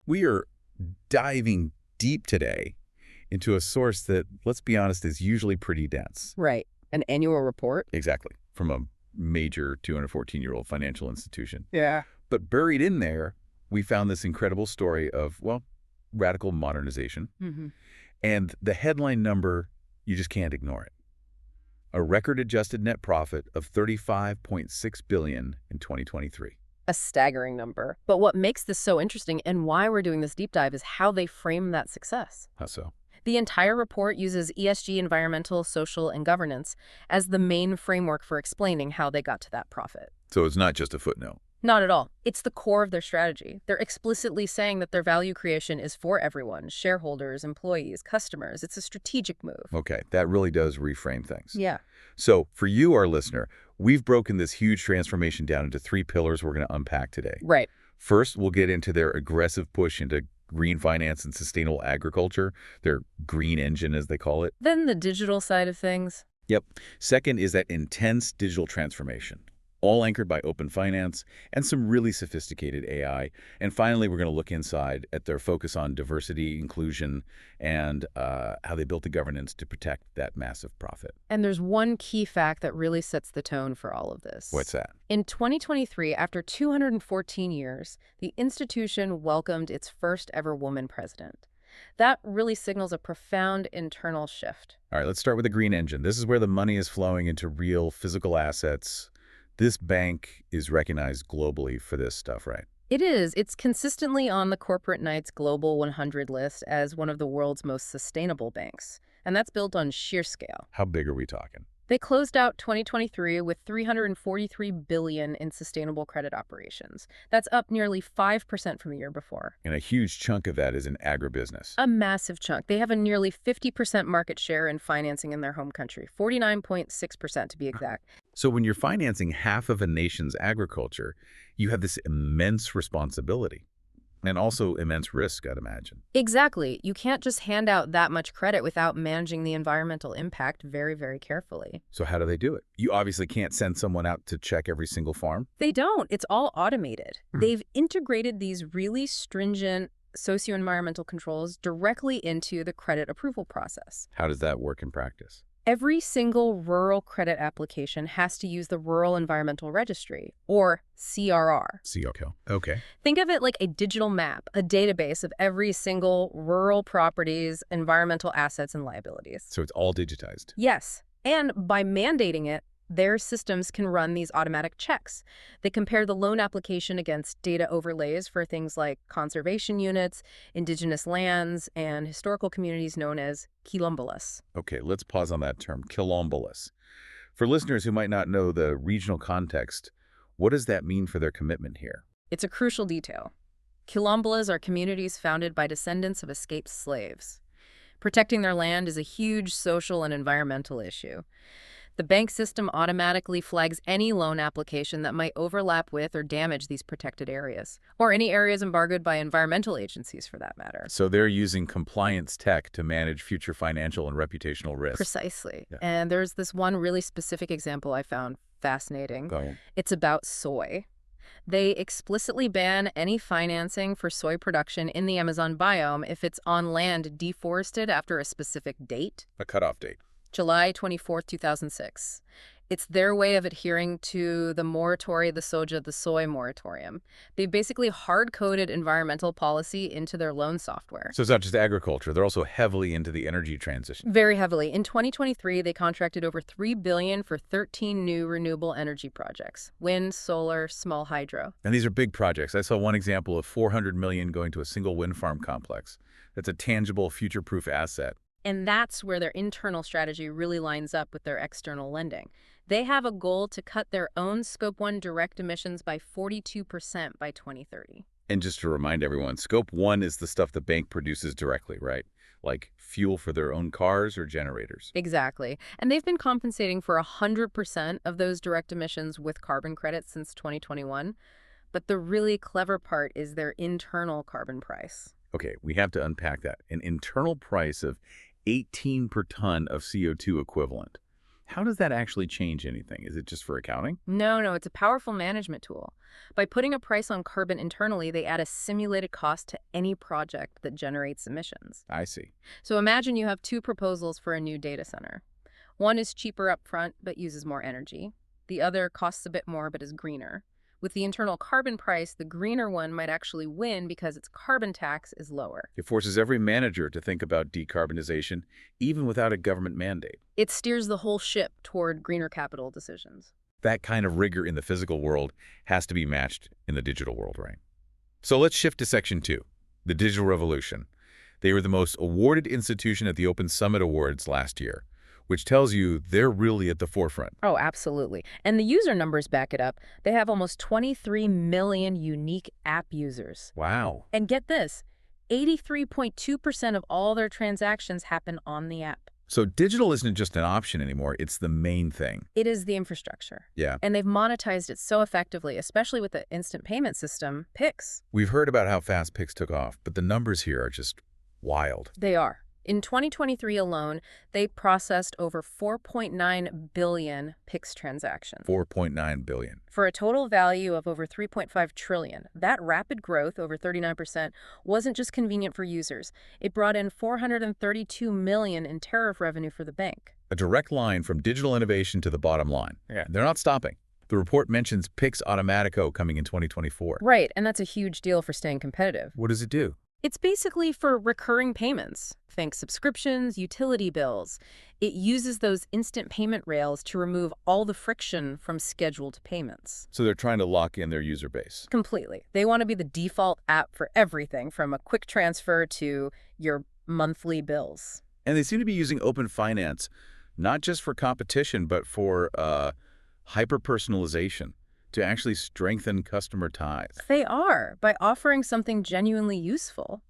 We are diving deep today into a source that, let's be honest, is usually pretty dense. Right. An annual report? Exactly. From a major 214-year-old financial institution. Yeah. But buried in there, we found this incredible story of, well, radical modernization. Mm-hmm. And the headline number, you just can't ignore it. A record-adjusted net profit of $35.6 billion in 2023. A staggering number. But what makes this so interesting and why we're doing this deep dive is how they frame that success. How so? The entire report uses ESG, environmental, social, and governance, as the main framework for explaining how they got to that profit. So it's not just a footnote. Not at all. It's the core of their strategy. They're explicitly saying that their value creation is for everyone, shareholders, employees, customers. It's a strategic move. Okay, that really does reframe things. Yeah. So for you, our listener, we've broken this huge transformation down into 3 pillars we're going to unpack today. Right. First, we'll get into their aggressive push into green finance and sustainable agriculture, their green engine, as they call it. Then the digital side of things. Yep. Second is that intense digital transformation, all anchored by open finance and some really sophisticated AI. And finally, we're going to look inside at their focus on diversity, inclusion, and how they built the governance to protect that massive profit. And there's one key fact that really sets the tone for all of this. What's that? In 2023, after 214 years, the institution welcomed its first ever woman president. That really signals a profound internal shift. All right, let's start with the green engine. This is where the money is flowing into real physical assets. This bank is recognized globally for this stuff, right? It is. It's consistently on the Corporate Knights Global 100 list as one of the world's most sustainable banks. And that's built on sheer scale. How big are we talking? They closed out 2023 with $343 billion in sustainable credit operations. That's up nearly 5% from the year before. And a huge chunk of that is in agribusiness. A massive chunk. They have a nearly 50% market share in financing in their home country, 49.6% to be exact. So when you're financing half of a nation's agriculture, you have this immense responsibility. And also immense risk, I'd imagine. Exactly. You can't just hand out that much credit without managing the environmental impact very, very carefully. So how do they do it? You obviously can't send someone out to check every single farm. They don't. It's all automated. They've integrated these really stringent socio-environmental controls directly into the credit approval process. How does that work in practice? Every single rural credit application has to use the Rural Environmental Registry, or CRR. Okay. Think of it like a digital map, a database of every single rural property's environmental assets and liabilities. So it's all digitized. Yes, and by mandating it, their systems can run these automatic checks. They compare the loan application against data overlays for things like conservation units, indigenous lands, and historical communities known as quilombolas. Okay, let's pause on that term, quilombolas. For listeners who might not know the regional context, what does that mean for their commitment here? It's a crucial detail. Quilombolas are communities founded by descendants of escaped slaves. Protecting their land is a huge social and environmental issue. The bank system automatically flags any loan application that might overlap with or damage these protected areas, or any areas embargoed by environmental agencies for that matter. So they're using compliance tech to manage future financial and reputational risks. Precisely. Yeah. And there's this one really specific example I found fascinating. Go ahead. It's about soy. They explicitly ban any financing for soy production in the Amazon biome if it's on land deforested after a specific date. A cutoff date. July 24th, 2006. It's their way of adhering to the moratorium, the soy moratorium. They've basically hard-coded environmental policy into their loan software. So it's not just agriculture. They're also heavily into the energy transition. Very heavily. In 2023, they contracted over $3 billion for 13 new renewable energy projects. Wind, solar, small hydro. And these are big projects. I saw one example of $400 million going to a single wind farm complex. That's a tangible, future-proof asset. And that's where their internal strategy really lines up with their external lending. They have a goal to cut their own Scope 1 direct emissions by 42% by 2030. And just to remind everyone, Scope 1 is the stuff the bank produces directly, right? Like fuel for their own cars or generators. Exactly. And they've been compensating for 100% of those direct emissions with carbon credits since 2021. But the really clever part is their internal carbon price. Okay, we have to unpack that. An internal price of 18 per ton of CO2 equivalent. How does that actually change anything? Is it just for accounting? No, it's a powerful management tool. By putting a price on carbon internally, they add a simulated cost to any project that generates emissions. I see. So imagine you have two proposals for a new data center. One is cheaper upfront but uses more energy. The other costs a bit more but is greener. With the internal carbon price, the greener one might actually win because its carbon tax is lower. It forces every manager to think about decarbonization, even without a government mandate. It steers the whole ship toward greener capital decisions. That kind of rigor in the physical world has to be matched in the digital world, right? So let's shift to Section 2, the digital revolution. They were the most awarded institution at the Open Summit Awards last year, which tells you they're really at the forefront. Oh, absolutely. And the user numbers back it up. They have almost 23 million unique app users. Wow. And get this, 83.2% of all their transactions happen on the app. So digital isn't just an option anymore, it's the main thing. It is the infrastructure. Yeah. And they've monetized it so effectively, especially with the instant payment system, Pix. We've heard about how fast Pix took off, but the numbers here are just wild. They are. In 2023 alone, they processed over 4.9 billion Pix transactions. 4.9 billion. For a total value of over 3.5 trillion. That rapid growth, over 39%, wasn't just convenient for users. It brought in 432 million in tariff revenue for the bank. A direct line from digital innovation to the bottom line. Yeah. They're not stopping. The report mentions Pix Automatico coming in 2024. Right, and that's a huge deal for staying competitive. What does it do? It's basically for recurring payments. Think subscriptions, utility bills. It uses those instant payment rails to remove all the friction from scheduled payments. So they're trying to lock in their user base. Completely. They want to be the default app for everything, from a quick transfer to your monthly bills. And they seem to be using open finance, not just for competition, but for hyper-personalization to actually strengthen customer ties. They are, by offering something genuinely useful.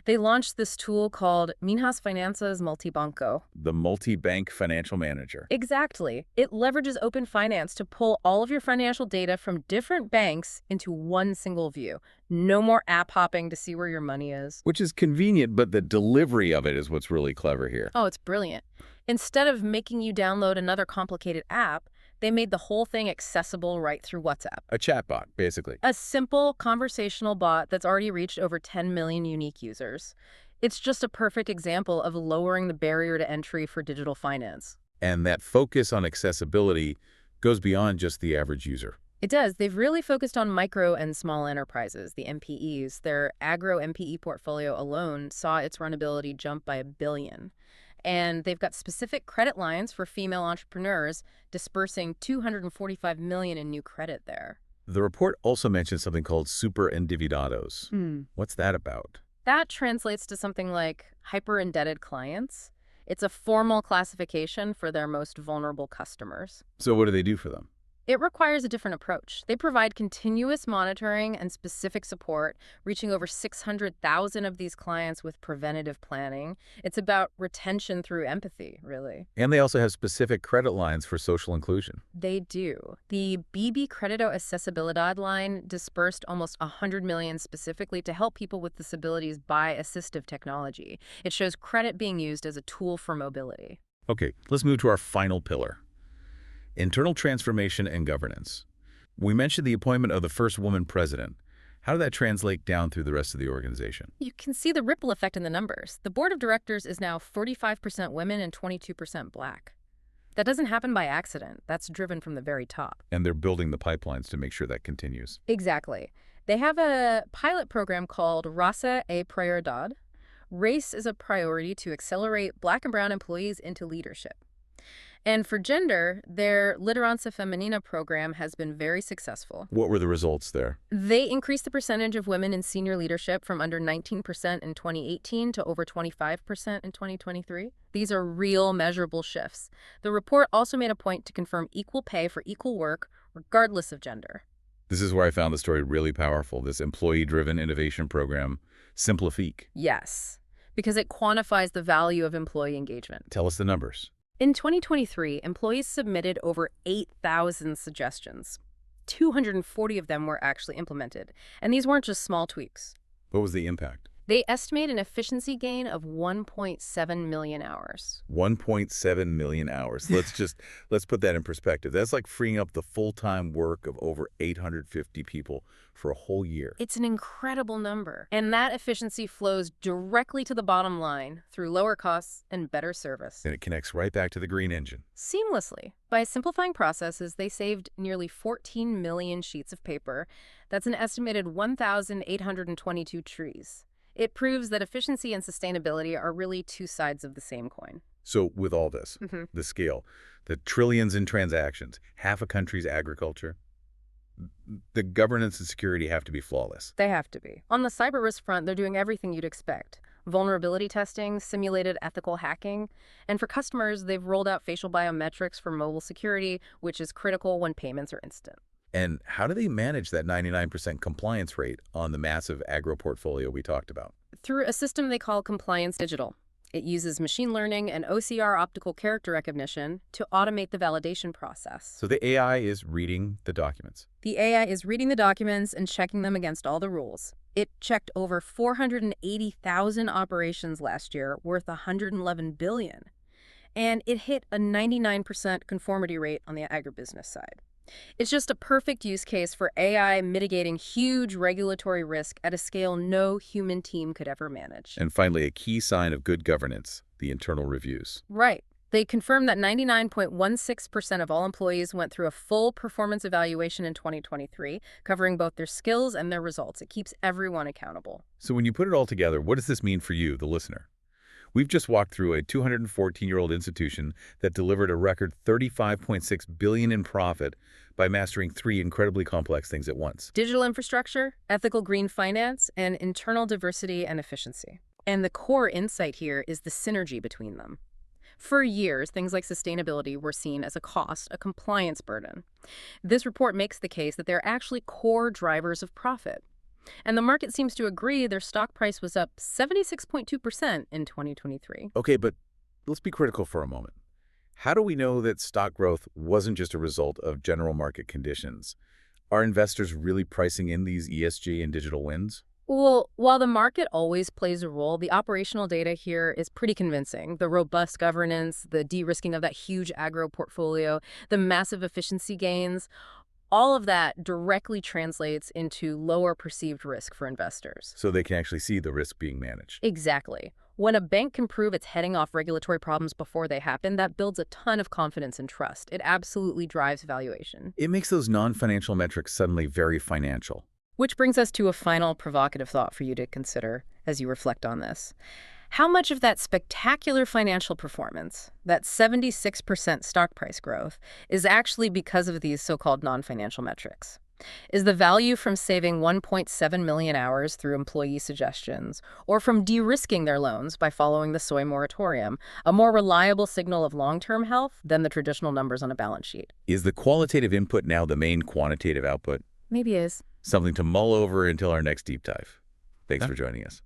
They launched this tool called Minhas Finanças Multibanco. The multi-bank financial manager. Exactly. It leverages open finance to pull all of your financial data from different banks into one single view. No more app hopping to see where your money is. Which is convenient, but the delivery of it is what's really clever here. Oh, it's brilliant. Instead of making you download another complicated app, they made the whole thing accessible right through WhatsApp. A chatbot, basically. A simple conversational bot that's already reached over 10 million unique users. It's just a perfect example of lowering the barrier to entry for digital finance. And that focus on accessibility goes beyond just the average user. It does. They've really focused on micro and small enterprises, the MPEs. Their agro MPE portfolio alone saw its runnability jump by 1 billion. And they've got specific credit lines for female entrepreneurs, dispersing 245 million in new credit there. The report also mentions something called super endividados. What's that about? That translates to something like hyper-indebted clients. It's a formal classification for their most vulnerable customers. So what do they do for them? It requires a different approach. They provide continuous monitoring and specific support, reaching over 600,000 of these clients with preventative planning. It's about retention through empathy, really. And they also have specific credit lines for social inclusion. They do. The BB Credito Accesibilidad line dispersed almost 100 million specifically to help people with disabilities buy assistive technology. It shows credit being used as a tool for mobility. Okay, let's move to our final pillar. Internal transformation and governance. We mentioned the appointment of the first woman president. How did that translate down through the rest of the organization? You can see the ripple effect in the numbers. The board of directors is now 45% women and 22% Black. That doesn't happen by accident. That's driven from the very top. And they're building the pipelines to make sure that continues. Exactly. They have a pilot program called Raça e Prioridade. Race is a priority to accelerate Black and brown employees into leadership. And for gender, their Liderança Feminina program has been very successful. What were the results there? They increased the percentage of women in senior leadership from under 19% in 2018 to over 25% in 2023. These are real, measurable shifts. The report also made a point to confirm equal pay for equal work, regardless of gender. This is where I found the story really powerful, this employee-driven innovation program, Simplifique. Yes, because it quantifies the value of employee engagement. Tell us the numbers. In 2023, employees submitted over 8,000 suggestions. 240 of them were actually implemented, and these weren't just small tweaks. What was the impact? They estimate an efficiency gain of 1.7 million hours. 1.7 million hours. Let's put that in perspective. That's like freeing up the full-time work of over 850 people for a whole year. It's an incredible number. And that efficiency flows directly to the bottom line through lower costs and better service. And it connects right back to the green engine. Seamlessly. By simplifying processes, they saved nearly 14 million sheets of paper. That's an estimated 1,822 trees. It proves that efficiency and sustainability are really two sides of the same coin. So with all this, the scale, the trillions in transactions, half a country's agriculture, the governance and security have to be flawless. They have to be. On the cyber risk front, they're doing everything you'd expect. Vulnerability testing, simulated ethical hacking, and for customers, they've rolled out facial biometrics for mobile security, which is critical when payments are instant. And how do they manage that 99% compliance rate on the massive agro portfolio we talked about? Through a system they call Compliance Digital. It uses machine learning and OCR optical character recognition to automate the validation process. So the AI is reading the documents. The AI is reading the documents and checking them against all the rules. It checked over 480,000 operations last year, worth $111 billion. And it hit a 99% conformity rate on the agribusiness side. It's just a perfect use case for AI mitigating huge regulatory risk at a scale no human team could ever manage. And finally, a key sign of good governance, the internal reviews. Right. They confirmed that 99.16% of all employees went through a full performance evaluation in 2023, covering both their skills and their results. It keeps everyone accountable. So when you put it all together, what does this mean for you, the listener? We've just walked through a 214-year-old institution that delivered a record $35.6 billion in profit by mastering three incredibly complex things at once. Digital infrastructure, ethical green finance, and internal diversity and efficiency. And the core insight here is the synergy between them. For years, things like sustainability were seen as a cost, a compliance burden. This report makes the case that they're actually core drivers of profit. And the market seems to agree. Their stock price was up 76.2% in 2023. Okay, but let's be critical for a moment. How do we know that stock growth wasn't just a result of general market conditions? Are investors really pricing in these ESG and digital wins? Well, while the market always plays a role, the operational data here is pretty convincing. The robust governance, the de-risking of that huge agro portfolio, the massive efficiency gains, all of that directly translates into lower perceived risk for investors. So they can actually see the risk being managed. Exactly. When a bank can prove it's heading off regulatory problems before they happen, that builds a ton of confidence and trust. It absolutely drives valuation. It makes those non-financial metrics suddenly very financial. Which brings us to a final provocative thought for you to consider as you reflect on this. How much of that spectacular financial performance, that 76% stock price growth, is actually because of these so-called non-financial metrics? Is the value from saving 1.7 million hours through employee suggestions, or from de-risking their loans by following the soy moratorium, a more reliable signal of long-term health than the traditional numbers on a balance sheet? Is the qualitative input now the main quantitative output? Maybe is. Something to mull over until our next deep dive. Thanks for joining us.